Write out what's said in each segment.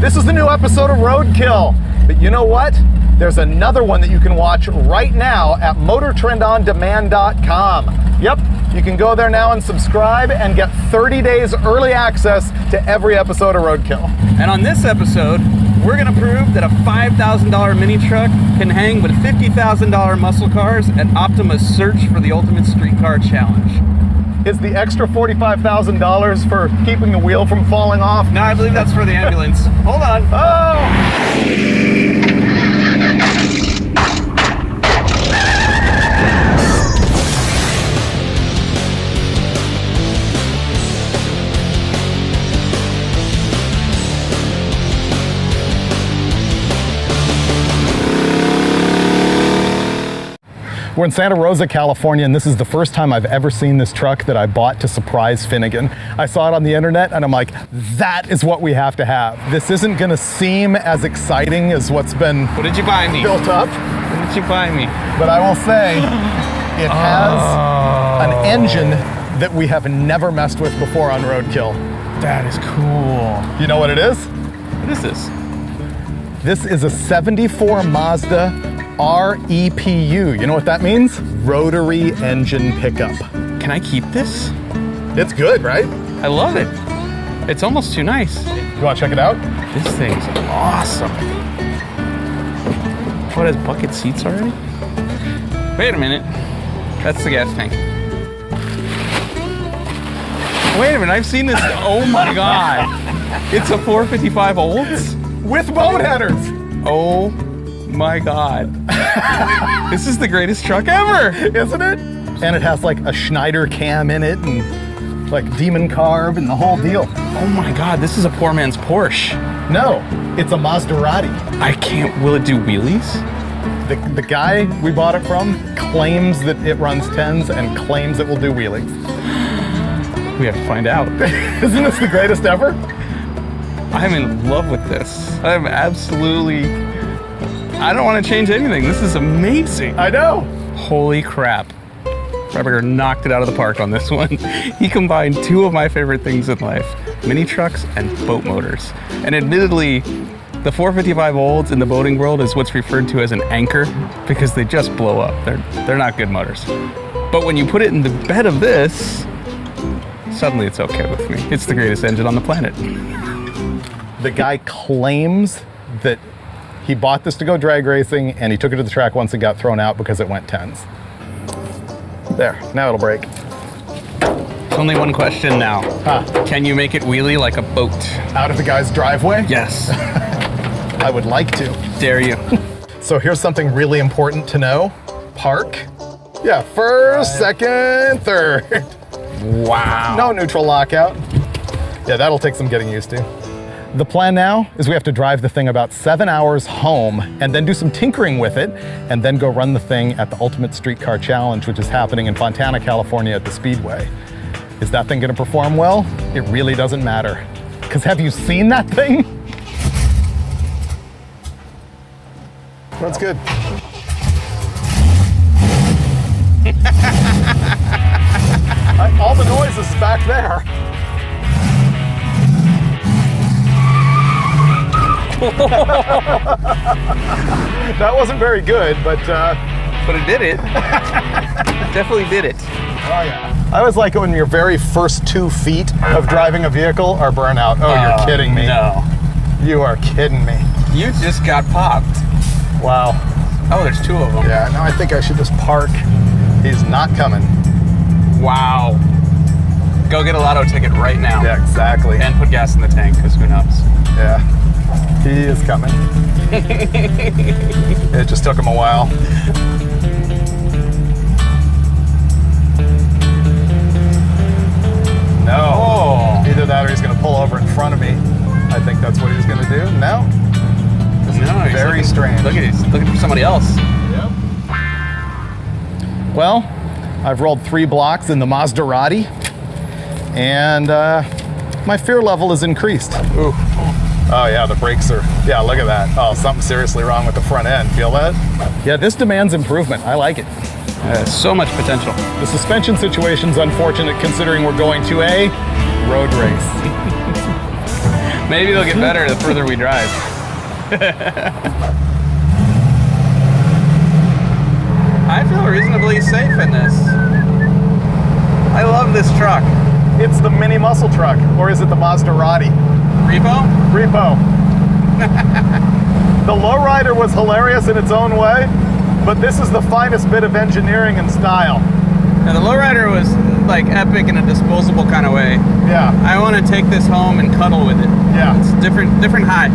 This is the new episode of Roadkill. But you know what? There's another one that you can watch right now at motortrendondemand.com. Yep, you can go there now and subscribe and get 30 days early access to every episode of Roadkill. And on this episode, we're gonna prove that a $5,000 mini truck can hang with $50,000 muscle cars at Optima's Search for the Ultimate Street Car Challenge. Is the extra $45,000 for keeping the wheel from falling off? No, I believe that's for the ambulance. Hold on. Oh! We're in Santa Rosa, California, and this is the first time I've ever seen this truck that I bought to surprise Finnegan. I saw it on the internet and I'm like, that is what we have to have. This isn't gonna seem as exciting as what's been What did you buy me? built up. What did you buy me? But I will say, it has an engine that we have never messed with before on Roadkill. That is cool. You know what it is? What is this? This is a 74 Mazda REPU. You know what that means? Rotary engine pickup. Can I keep this? It's good, right? I love it. It's almost too nice. You want to check it out? This thing's awesome. What, has bucket seats already? Wait a minute. That's the gas tank. Wait a minute, I've seen this. Oh my God. It's a 455 Olds? With boat headers. Oh my God. This is the greatest truck ever. Isn't it? And it has like a Schneider cam in it and like demon carb and the whole deal. Oh my God, this is a poor man's Porsche. No, it's a Maserati. I can't, will it do wheelies? The guy we bought it from claims that it runs 10s and claims it will do wheelies. We have to find out. Isn't this the greatest ever? I'm in love with this. I'm absolutely, I don't want to change anything. This is amazing. I know. Holy crap. Rebecca knocked it out of the park on this one. He combined two of my favorite things in life, mini trucks and boat motors. And admittedly, the 455 Olds in the boating world is what's referred to as an anchor because they just blow up. They're not good motors. But when you put it in the bed of this, suddenly it's okay with me. It's the greatest engine on the planet. The guy claims that he bought this to go drag racing and he took it to the track once and got thrown out because it went 10s. There, now it'll break. Only one question now. Huh. Can you make it wheelie like a boat? Out of the guy's driveway? Yes. I would like to. Dare you. So here's something really important to know. Park. Yeah, first, second, third. Wow. No neutral lockout. Yeah, that'll take some getting used to. The plan now is we have to drive the thing about 7 hours home and then do some tinkering with it and then go run the thing at the Ultimate Streetcar Challenge, which is happening in Fontana, California at the Speedway. Is that thing gonna perform well? It really doesn't matter. Because have you seen that thing? That's good. All the noise is back there. That wasn't very good, but it did it. Definitely did it. Oh yeah. I always like it when your very first 2 feet of driving a vehicle are burnout. Oh, you're kidding me. No. You are kidding me. You just got popped. Wow. Oh, there's 2 of them. Yeah, now I think I should just park. He's not coming. Wow. Go get a lotto ticket right now. Yeah, exactly. And put gas in the tank, because who knows? Yeah. He is coming. It just took him a while. No. Oh. Either that or he's going to pull over in front of me. I think that's what he's going to do. No. This is very strange. Look at he's looking for somebody else. Yep. Well, I've rolled 3 blocks in the Maserati, and my fear level has increased. Ooh. Oh yeah, the brakes are, yeah, look at that. Oh, something seriously wrong with the front end. Feel that? Yeah, this demands improvement. I like it. So much potential. The suspension situation's unfortunate considering we're going to a road race. Maybe they'll get better the further we drive. I feel reasonably safe in this. I love this truck. It's the mini muscle truck, or is it the Maserati? Repo? Repo. The lowrider was hilarious in its own way, but this is the finest bit of engineering and style. Now, the lowrider was like epic in a disposable kind of way. Yeah. I want to take this home and cuddle with it. Yeah. It's different high.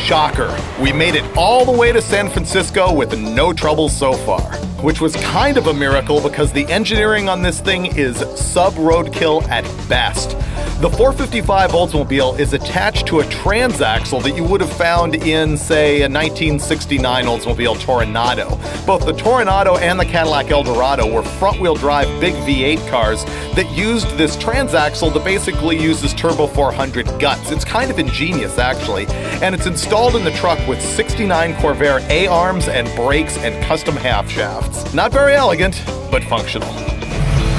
Shocker. We made it all the way to San Francisco with no trouble so far, which was kind of a miracle because the engineering on this thing is sub-roadkill at best. The 455 Oldsmobile is attached to a transaxle that you would have found in, say, a 1969 Oldsmobile Toronado. Both the Toronado and the Cadillac Eldorado were front-wheel drive big V8 cars that used this transaxle that basically uses Turbo 400 guts. It's kind of ingenious, actually, and it's installed in the truck with 69 Corvair A-arms and brakes and custom half shafts. Not very elegant, but functional.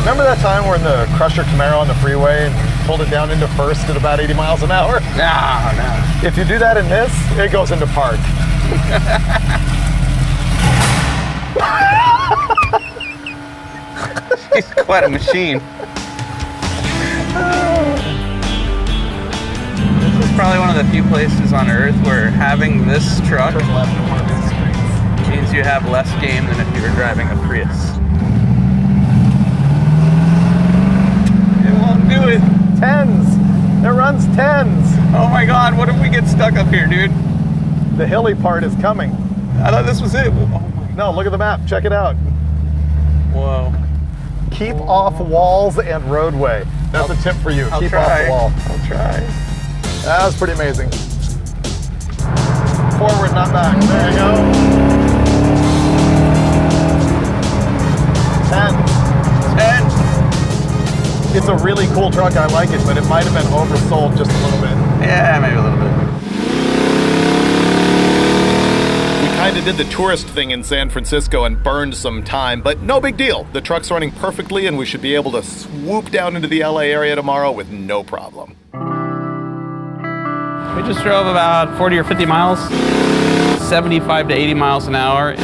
Remember that time we're in the Crusher Camaro on the freeway and pulled it down into first at about 80 miles an hour? No. If you do that in this, it goes into park. He's quite a machine. This is probably one of the few places on Earth where having this truck means you have less game than if you were driving a Prius. It won't do it. Tens. It runs tens. Oh my God, what if we get stuck up here, dude? The hilly part is coming. I thought this was it. Oh my. No, look at the map. Check it out. Whoa. Keep off walls and roadway. That's a tip for you. I'll Keep try. off the wall. I'll try. That was pretty amazing. Forward, not back. There you go. 10. 10. It's a really cool truck. I like it, but it might have been oversold just a little bit. Yeah, maybe a little bit. We kind of did the tourist thing in San Francisco and burned some time, but no big deal. The truck's running perfectly and we should be able to swoop down into the LA area tomorrow with no problem. We just drove about 40 or 50 miles, 75 to 80 miles an hour,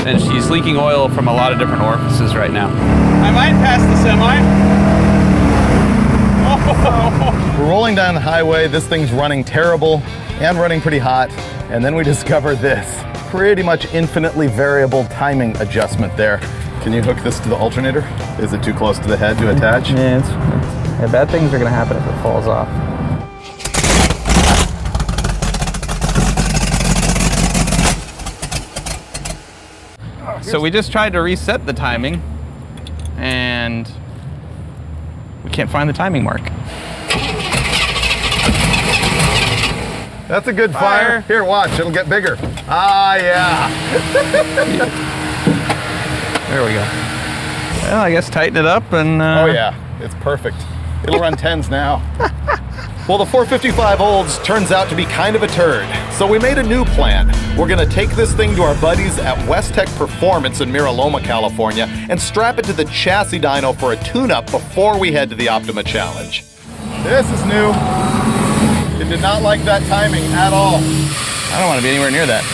and she's leaking oil from a lot of different orifices right now. I might pass the semi. Oh. We're rolling down the highway. This thing's running terrible and running pretty hot. And then we discover this pretty much infinitely variable timing adjustment there. Can you hook this to the alternator? Is it too close to the head to attach? Yeah, bad things are gonna happen if it falls off. So we just tried to reset the timing and we can't find the timing mark. That's a good fire. Here, watch, it'll get bigger. Ah, yeah. There we go. Well, I guess tighten it up and... Oh yeah, it's perfect. It'll run 10s now. Well, the 455 Olds turns out to be kind of a turd, so we made a new plan. We're gonna take this thing to our buddies at West Tech Performance in Mira Loma, California, and strap it to the chassis dyno for a tune-up before we head to the Optima Challenge. This is new. It did not like that timing at all. I don't want to be anywhere near that.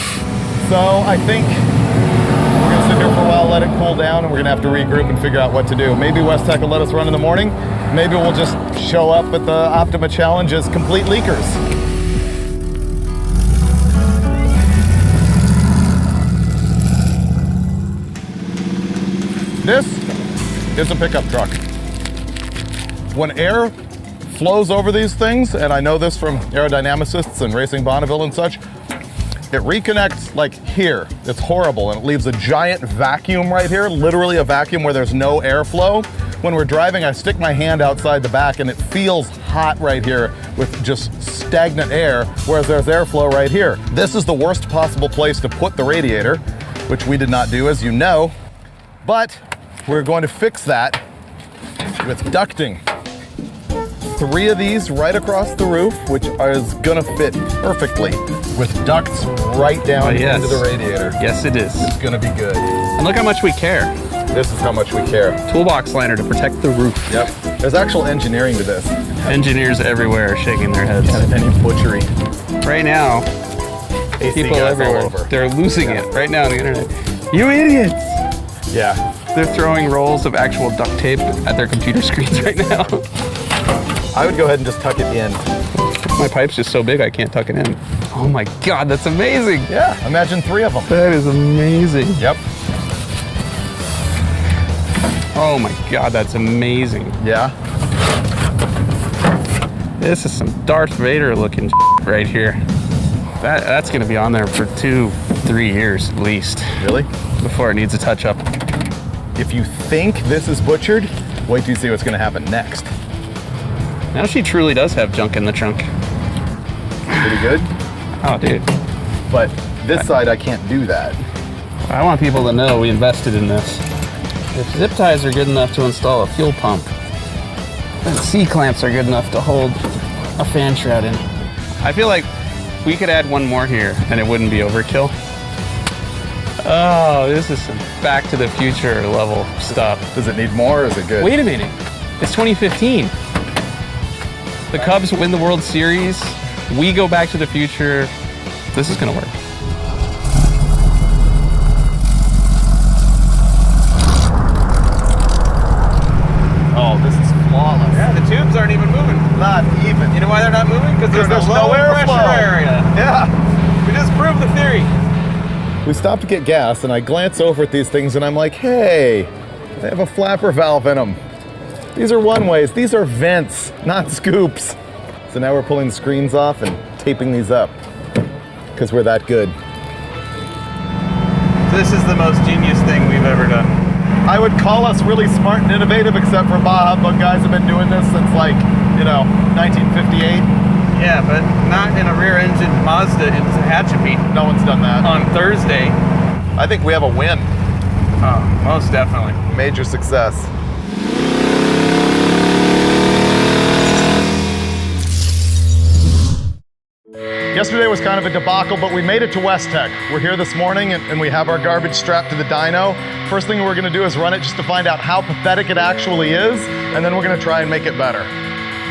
So I think we're gonna sit here for a while, let it cool down, and we're gonna have to regroup and figure out what to do. Maybe West Tech will let us run in the morning. Maybe we'll just show up at the Optima Challenge as complete leakers. This is a pickup truck. When air flows over these things, and I know this from aerodynamicists and racing Bonneville and such, it reconnects like here. It's horrible, and it leaves a giant vacuum right here, literally a vacuum where there's no airflow. When we're driving, I stick my hand outside the back and it feels hot right here with just stagnant air, whereas there's airflow right here. This is the worst possible place to put the radiator, which we did not do, as you know, but we're going to fix that with ducting. 3 of these right across the roof, which is gonna fit perfectly with ducts right down into the radiator. Yes, it is. It's gonna be good. And look how much we care. This is how much we care. Toolbox liner to protect the roof. Yep. There's actual engineering to this. Engineers everywhere are shaking their heads. Kind of any butchery. Right now, AC people guys everywhere, all over. they're losing it right now on the internet. You idiots! Yeah. They're throwing rolls of actual duct tape at their computer screens right now. I would go ahead and just tuck it in. My pipe's just so big I can't tuck it in. Oh my God, that's amazing. Yeah, imagine 3 of them. That is amazing. Yep. Oh my God, that's amazing. Yeah. This is some Darth Vader looking right here. That's gonna be on there for 2-3 years at least. Really? Before it needs a touch up. If you think this is butchered, wait till you see what's gonna happen next. Now she truly does have junk in the trunk. Pretty good. Oh, dude. But this side, I can't do that. I want people to know we invested in this. If zip ties are good enough to install a fuel pump, then C-clamps are good enough to hold a fan shroud in. I feel like we could add one more here and it wouldn't be overkill. Oh, this is some Back to the Future level stuff. Does it need more or is it good? Wait a minute. It's 2015. The Cubs win the World Series. We go Back to the Future. This is gonna work. Oh, this is flawless. Yeah, the tubes aren't even moving. Not even. You know why they're not moving? Because there's There's no no pressure airflow. area. Yeah. We just proved the theory. We stopped to get gas and I glance over at these things and I'm like, hey, they have a flapper valve in them. These are one-ways, these are vents, not scoops. So now we're pulling the screens off and taping these up because we're that good. This is the most genius thing we've ever done. I would call us really smart and innovative, except for Baja, but guys have been doing this since like, 1958. Yeah, but not in a rear-engine Mazda in Tehachapi No one's done that. on Thursday. I think we have a win. Oh, most definitely. Major success. Yesterday was kind of a debacle, but we made it to West Tech. We're here this morning and we have our garbage strapped to the dyno. First thing we're gonna do is run it just to find out how pathetic it actually is, and then we're gonna try and make it better.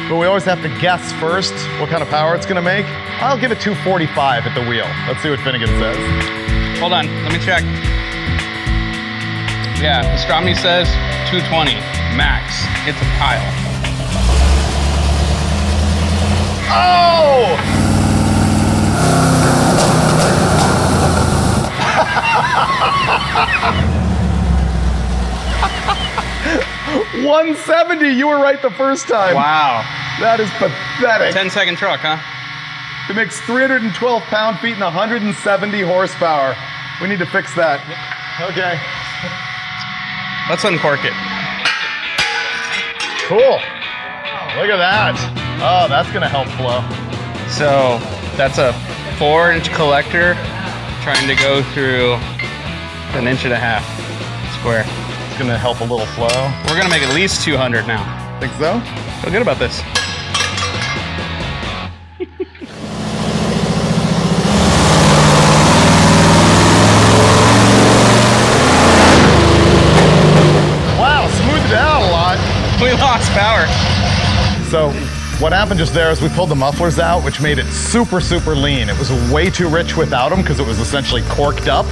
But we always have to guess first what kind of power it's gonna make. I'll give it 245 at the wheel. Let's see what Finnegan says. Hold on, let me check. Yeah, Pastrami says 220 max. It's a pile. Oh! 170, you were right the first time. Wow. That is pathetic. 10-second truck, huh? It makes 312 pound-feet and 170 horsepower. We need to fix that. Okay. Let's uncork it. Cool. Look at that. Oh, that's gonna help flow. So that's a 4-inch collector trying to go through 1.5 inches square. It's gonna help a little flow. We're gonna make at least 200 now. Think so? Feel good about this. Wow, smoothed it out a lot. We lost power. So what happened just there is we pulled the mufflers out, which made it super, super lean. It was way too rich without them because it was essentially corked up.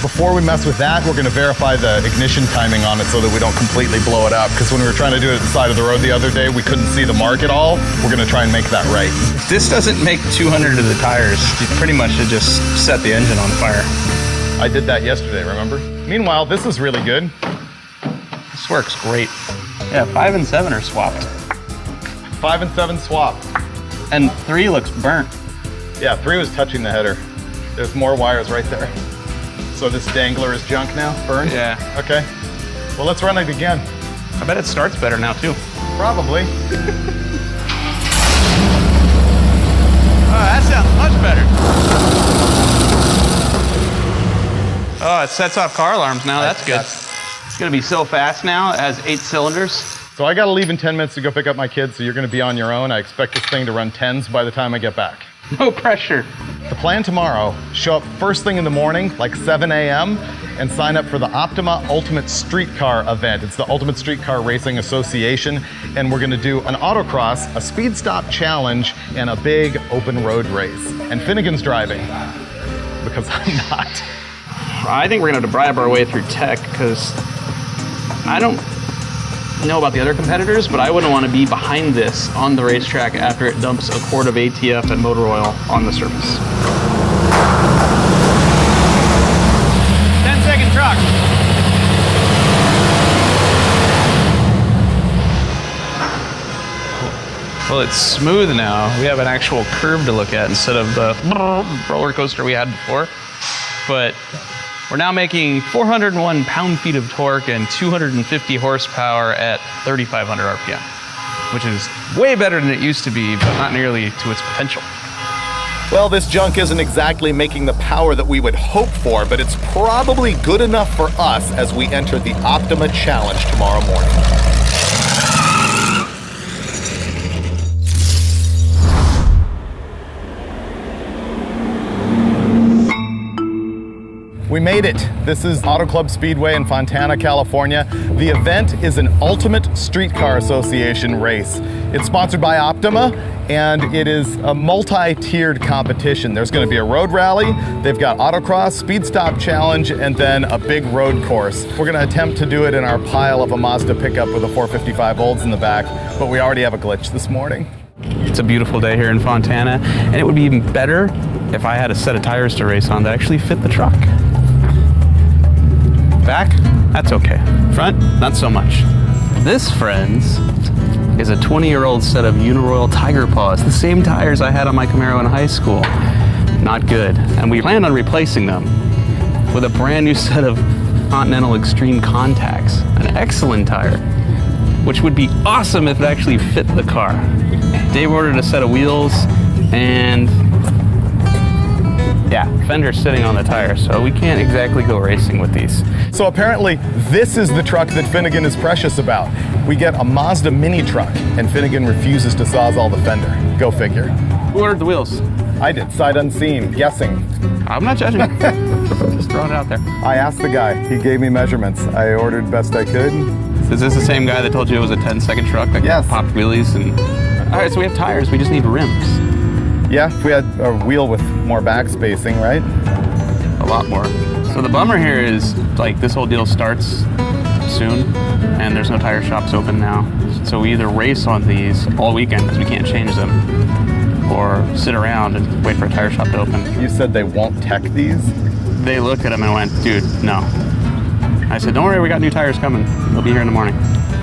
Before we mess with that, we're gonna verify the ignition timing on it so that we don't completely blow it up. Because when we were trying to do it at the side of the road the other day, we couldn't see the mark at all. We're gonna try and make that right. This doesn't make 200 of the tires. You pretty much should just set the engine on fire. I did that yesterday, remember? Meanwhile, this is really good. This works great. Yeah, 5 and 7 are swapped. 5 and 7 swap. And 3 looks burnt. Yeah, 3 was touching the header. There's more wires right there. So this dangler is junk now, burned? Yeah. Okay. Well, let's run it again. I bet it starts better now too. Probably. Oh, that sounds much better. Oh, it sets off car alarms now. That's good. It's gonna be so fast now. It has 8 cylinders. So I gotta leave in 10 minutes to go pick up my kids, so you're gonna be on your own. I expect this thing to run 10s by the time I get back. No pressure. The plan tomorrow, show up first thing in the morning, like 7 a.m., and sign up for the Optima Ultimate Streetcar event. It's the Ultimate Streetcar Racing Association, and we're gonna do an autocross, a speed stop challenge, and a big open road race. And Finnegan's driving, because I'm not. I think we're gonna have to bribe our way through tech, because I don't know about the other competitors, but I wouldn't want to be behind this on the racetrack after it dumps a quart of ATF and motor oil on the surface. 10-second truck. Well, it's smooth now. We have an actual curve to look at instead of the roller coaster we had before. But we're now making 401 pound-feet of torque and 250 horsepower at 3,500 RPM, which is way better than it used to be, but not nearly to its potential. Well, this junk isn't exactly making the power that we would hope for, but it's probably good enough for us as we enter the Optima Challenge tomorrow morning. We made it. This is Auto Club Speedway in Fontana, California. The event is an Ultimate Streetcar Association race. It's sponsored by Optima, and it is a multi-tiered competition. There's gonna be a road rally, they've got autocross, speed stop challenge, and then a big road course. We're gonna attempt to do it in our pile of a Mazda pickup with a 455 olds in the back, but we already have a glitch this morning. It's a beautiful day here in Fontana, and it would be even better if I had a set of tires to race on that actually fit the truck. Back, that's okay. Front, not so much. This, friends, is a 20-year-old set of Uniroyal Tiger Paws, the same tires I had on my Camaro in high school. Not good. And we plan on replacing them with a brand new set of Continental Extreme Contacts, an excellent tire, which would be awesome if it actually fit the car. Dave ordered a set of wheels, and yeah, fender's sitting on the tire, so we can't exactly go racing with these. So apparently, this is the truck that Finnegan is precious about. We get a Mazda mini truck, and Finnegan refuses to sawzall the fender. Go figure. Who ordered the wheels? I did, sight unseen, guessing. I'm not judging. Just throwing it out there. I asked the guy, he gave me measurements. I ordered best I could. Is this the same guy that told you it was a 10-second truck that popped wheelies? And all right, so we have tires, we just need rims. Yeah, if we had a wheel with more back spacing, right? A lot more. So the bummer here is, like, this whole deal starts soon, and there's no tire shops open now. So we either race on these all weekend because we can't change them, or sit around and wait for a tire shop to open. You said they won't tech these? They looked at them and went, dude, no. I said, don't worry, we got new tires coming. They'll be here in the morning.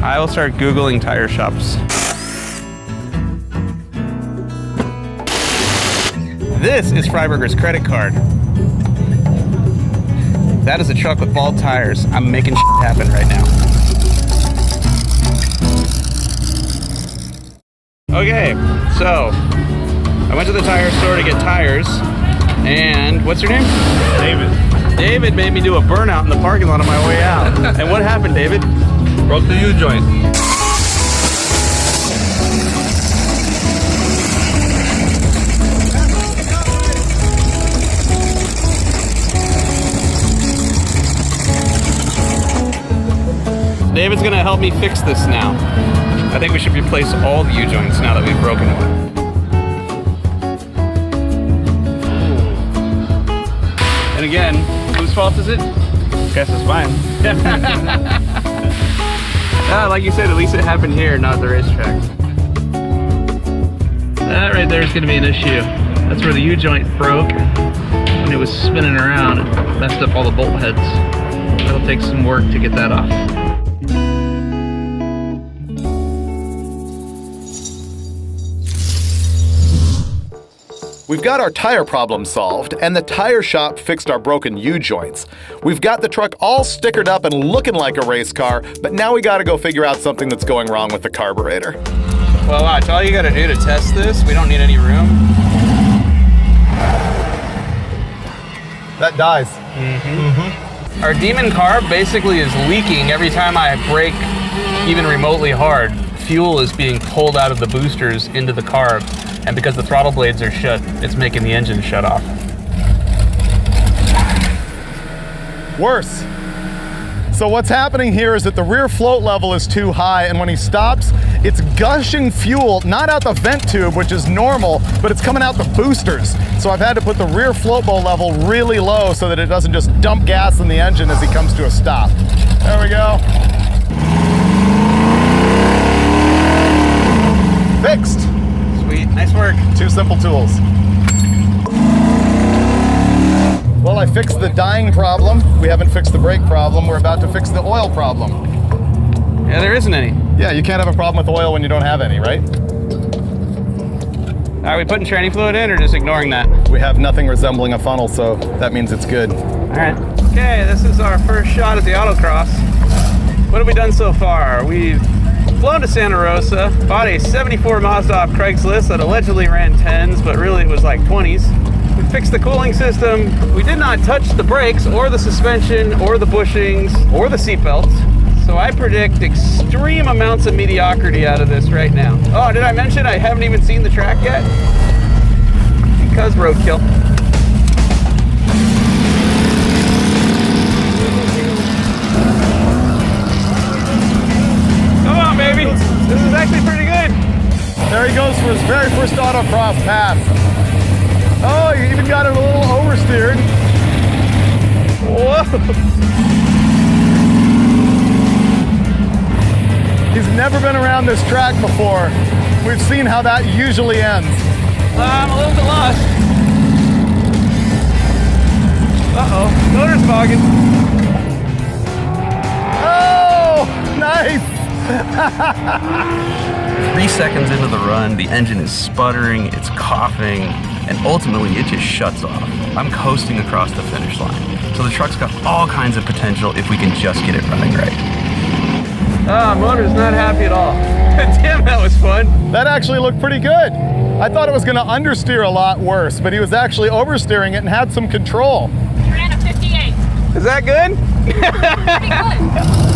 I will start Googling tire shops. This is Freiberger's credit card. That is a truck with bald tires. I'm making shit happen right now. Okay, so I went to the tire store to get tires, and what's your name? David. David made me do a burnout in the parking lot on my way out. And what happened, David? Broke the U-joint. David's gonna help me fix this now. I think we should replace all the U-joints now that we've broken one. And again, whose fault is it? Guess it's mine. Like you said, at least it happened here, not the racetrack. That right there is gonna be an issue. That's where the U-joint broke when it was spinning around. It messed up all the bolt heads. It'll take some work to get that off. We've got our tire problem solved, and the tire shop fixed our broken U-joints. We've got the truck all stickered up and looking like a race car, but now we gotta go figure out something that's going wrong with the carburetor. Well, watch, all you gotta do to test this, we don't need any room. That dies. Our demon carb basically is leaking every time I brake even remotely hard. Fuel is being pulled out of the boosters into the carb. And because the throttle blades are shut, it's making the engine shut off. Worse. So what's happening here is that the rear float level is too high, and when he stops, it's gushing fuel, not out the vent tube, which is normal, but it's coming out the boosters. So I've had to put the rear float bowl level really low so that it doesn't just dump gas in the engine as he comes to a stop. There we go. Fixed. Sweet, nice work. 2 simple tools. Well, I fixed the dying problem. We haven't fixed the brake problem. We're about to fix the oil problem. Yeah, there isn't any. Yeah, you can't have a problem with oil when you don't have any, right? Are we putting tranny fluid in or just ignoring that? We have nothing resembling a funnel, so that means it's good. All right. Okay, this is our first shot at the Autocross. What have we done so far? We've flown to Santa Rosa, bought a 74 Mazda off Craigslist that allegedly ran 10s, but really it was like 20s. We fixed the cooling system. We did not touch the brakes or the suspension or the bushings or the seatbelts. So I predict extreme amounts of mediocrity out of this right now. Oh, did I mention I haven't even seen the track yet? Because roadkill. Come on, baby. This is actually pretty good. There he goes for his very first Autocross pass. Oh, you even got it a little oversteered. Whoa. He's never been around this track before. We've seen how that usually ends. I'm a little bit lost. Uh-oh, motor's fogging. Oh, nice. 3 seconds into the run, the engine is sputtering, it's coughing, and ultimately it just shuts off. I'm coasting across the finish line. So the truck's got all kinds of potential if we can just get it running right. Ah, motor's not happy at all. Damn, that was fun. That actually looked pretty good. I thought it was going to understeer a lot worse, but he was actually oversteering it and had some control. You ran a 58. Is that good? Pretty good.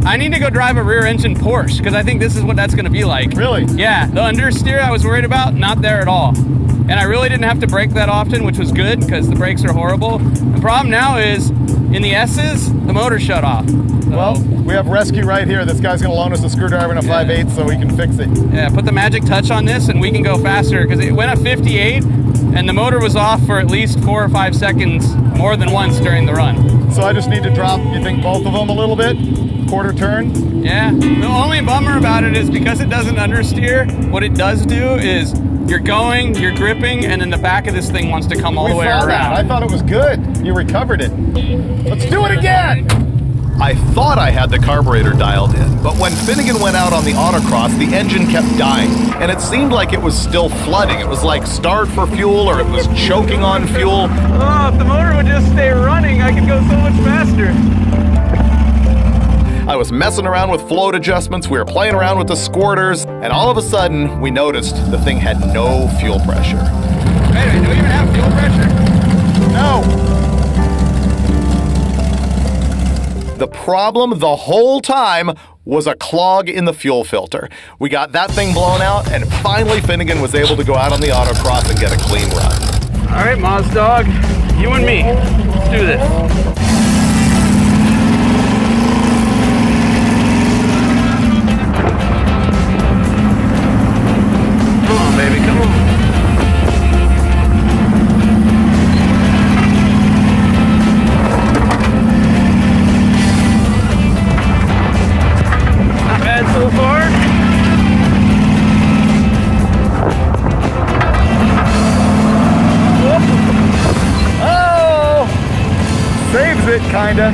I need to go drive a rear engine Porsche because I think this is what that's going to be like. Really? Yeah, the understeer I was worried about, not there at all. And I really didn't have to brake that often, which was good because the brakes are horrible. The problem now is, in the S's, the motor shut off. So, Well, we have rescue right here. This guy's going to loan us a screwdriver and a 5/8 so we can fix it. yeah, put the magic touch on this and we can go faster because it went at 58 and the motor was off for at least 4 or 5 seconds more than once during the run. So I just need to drop, you think, both of them a little bit? Quarter turn? Yeah, the only bummer about it is because it doesn't understeer, what it does do is you're going, you're gripping, and then the back of this thing wants to come all the way saw around. that. I thought it was good. You recovered it. Let's do it again! I thought I had the carburetor dialed in, but when Finnegan went out on the Autocross, the engine kept dying, and it seemed like it was still flooding. It was like start for fuel, or it was choking on fuel. Oh, if the motor would just stay running, I could go so much faster. I was messing around with float adjustments, we were playing around with the squirters, and all of a sudden, we noticed the thing had no fuel pressure. Wait a minute, do we even have fuel pressure? No! The problem the whole time was a clog in the fuel filter. We got that thing blown out, and finally Finnegan was able to go out on the Autocross and get a clean run. All right, Moz Dog, you and me, let's do this. Baby, come on. Not bad so far. Oh! Saves it, kinda.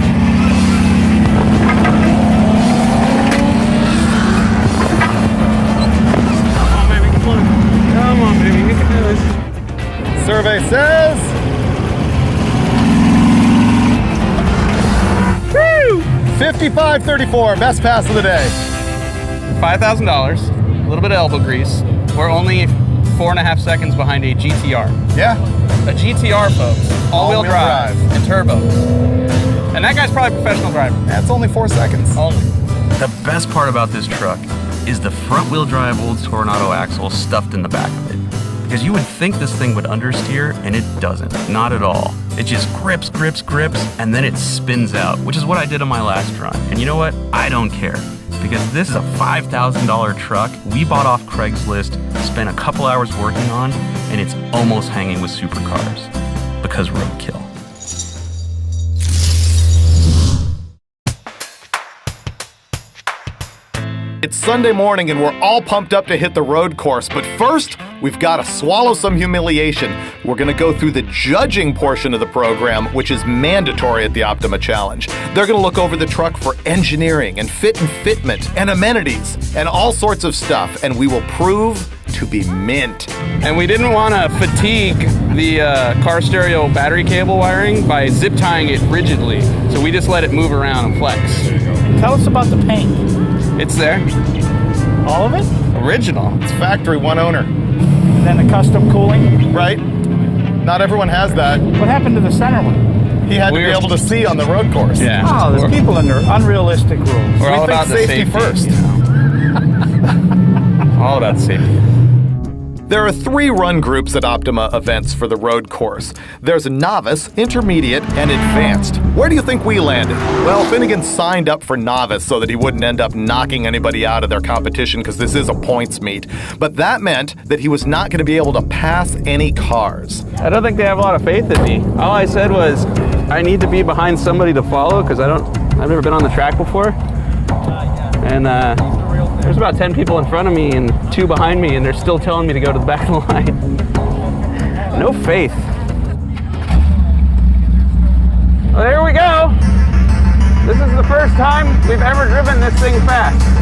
Come on, baby, you can do this. Survey says... Woo! 55.34, best pass of the day. $5,000, a little bit of elbow grease. We're only 4.5 seconds behind a GTR. Yeah. A GTR, folks. All-wheel drive and turbo. And that guy's probably a professional driver. That's only 4 seconds. Only. The best part about this truck is the front-wheel drive old Tornado axle stuffed in the back of it. Because you would think this thing would understeer, and it doesn't. Not at all. It just grips, and then it spins out, which is what I did on my last run. And you know what? I don't care. Because this is a $5,000 truck we bought off Craigslist, spent a couple hours working on, and it's almost hanging with supercars. Because Roadkill. It's Sunday morning and we're all pumped up to hit the road course, but first, we've got to swallow some humiliation. We're going to go through the judging portion of the program, which is mandatory at the Optima Challenge. They're going to look over the truck for engineering and fit and fitment and amenities and all sorts of stuff, and we will prove to be mint. And we didn't want to fatigue the car stereo battery cable wiring by zip tying it rigidly, so we just let it move around and flex. Tell us about the paint. It's there. All of it? Original. It's factory, one owner. And then the custom cooling? Right? Not everyone has that. What happened to the center one? He had to be able to see on the road course. Yeah. Oh, there's people under unrealistic rules. We're all We think about the safety first. You know? All about safety. There are 3 run groups at Optima events for the road course. There's novice, intermediate, and advanced. Where do you think we landed? Well, Finnegan signed up for novice so that he wouldn't end up knocking anybody out of their competition because this is a points meet. But that meant that he was not going to be able to pass any cars. I don't think they have a lot of faith in me. All I said was, I need to be behind somebody to follow because I've never been on the track before. And there's about 10 people in front of me and 2 behind me, and they're still telling me to go to the back of the line. No faith. Well, here we go. This is the first time we've ever driven this thing fast.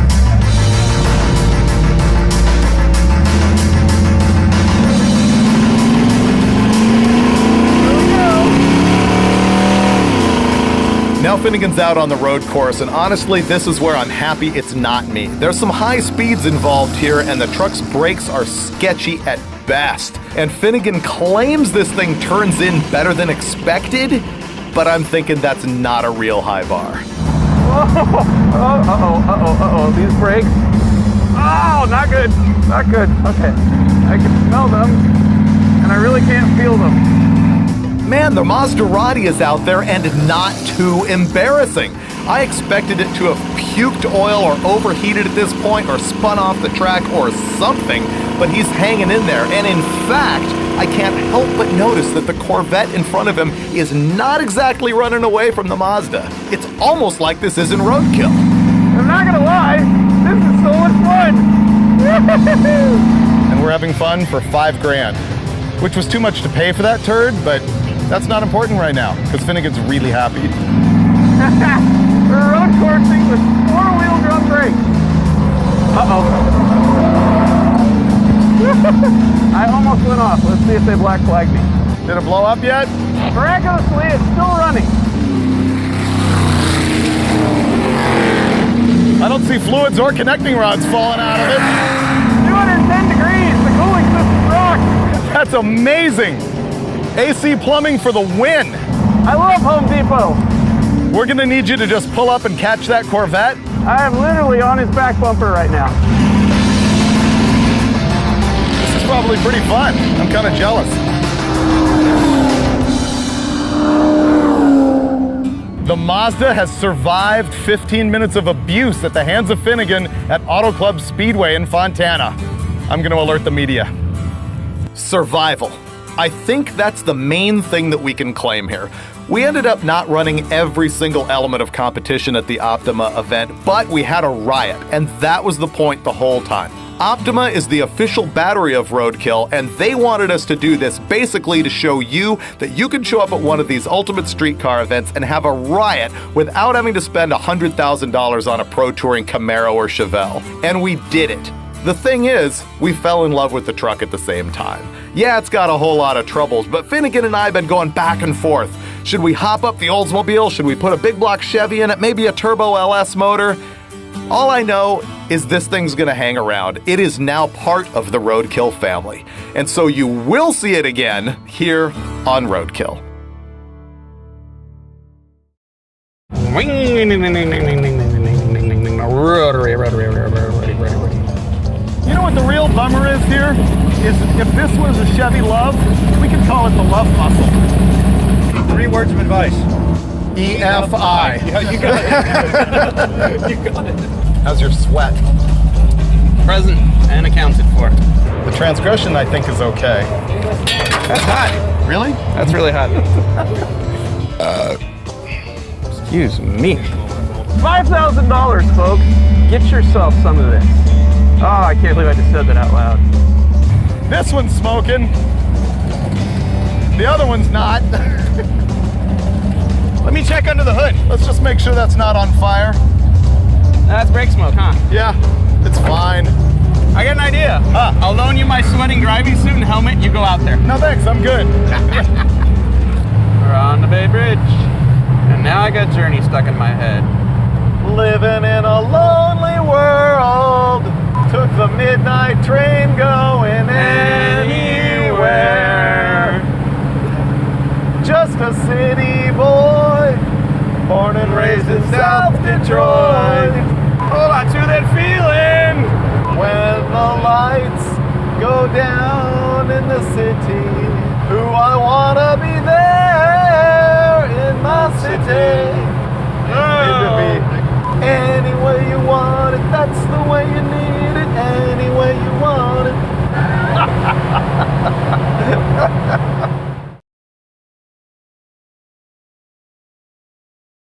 Now Finnegan's out on the road course, and honestly, this is where I'm happy it's not me. There's some high speeds involved here, and the truck's brakes are sketchy at best. And Finnegan claims this thing turns in better than expected, but I'm thinking that's not a real high bar. Uh-oh, these brakes. Oh, not good, not good. Okay, I can smell them, and I really can't feel them. Man, the Maserati is out there and not too embarrassing. I expected it to have puked oil or overheated at this point or spun off the track or something, but he's hanging in there. And in fact, I can't help but notice that the Corvette in front of him is not exactly running away from the Mazda. It's almost like this isn't Roadkill. I'm not gonna lie, this is so much fun. And we're having fun for $5,000, which was too much to pay for that turd, but that's not important right now, because Finnegan's really happy. We're road coursing with 4-wheel drum brakes. Uh-oh. I almost went off. Let's see if they black flagged me. Did it blow up yet? Miraculously, it's still running. I don't see fluids or connecting rods falling out of it. 210 degrees. The cooling system rocks. That's amazing. AC plumbing for the win. I love Home Depot. We're gonna need you to just pull up and catch that Corvette. I am literally on his back bumper right now. This is probably pretty fun. I'm kind of jealous. The Mazda has survived 15 minutes of abuse at the hands of Finnegan at Auto Club Speedway in Fontana. I'm gonna alert the media. Survival. I think that's the main thing that we can claim here. We ended up not running every single element of competition at the Optima event, but we had a riot, and that was the point the whole time. Optima is the official battery of Roadkill, and they wanted us to do this basically to show you that you can show up at one of these ultimate streetcar events and have a riot without having to spend $100,000 on a Pro Touring Camaro or Chevelle. And we did it. The thing is, we fell in love with the truck at the same time. Yeah, it's got a whole lot of troubles, but Finnegan and I have been going back and forth. Should we hop up the Oldsmobile? Should we put a big block Chevy in it? Maybe a turbo LS motor? All I know is this thing's gonna hang around. It is now part of the Roadkill family. And so you will see it again here on Roadkill. Rotary. bummer is here is if this was a Chevy Love, we could call it the Love Muscle. 3 words of advice. EFI. Yeah, you got it. You got it. How's your sweat? Present and accounted for. The transgression, I think, is okay. That's hot. Really? That's really hot. Excuse me. $5,000, folks. Get yourself some of this. Oh, I can't believe I just said that out loud. This one's smoking. The other one's not. Let me check under the hood. Let's just make sure that's not on fire. That's brake smoke, huh? Yeah, it's fine. I got an idea. Huh. I'll loan you my sweating driving suit and helmet. You go out there. No thanks, I'm good. We're on the Bay Bridge. And now I got Journey stuck in my head. Living in a lonely world. Took the midnight train going anywhere. Just a city boy, born and raised in South Detroit. Hold on to that feeling. When the lights go down in the city, who I wanna be there in my city.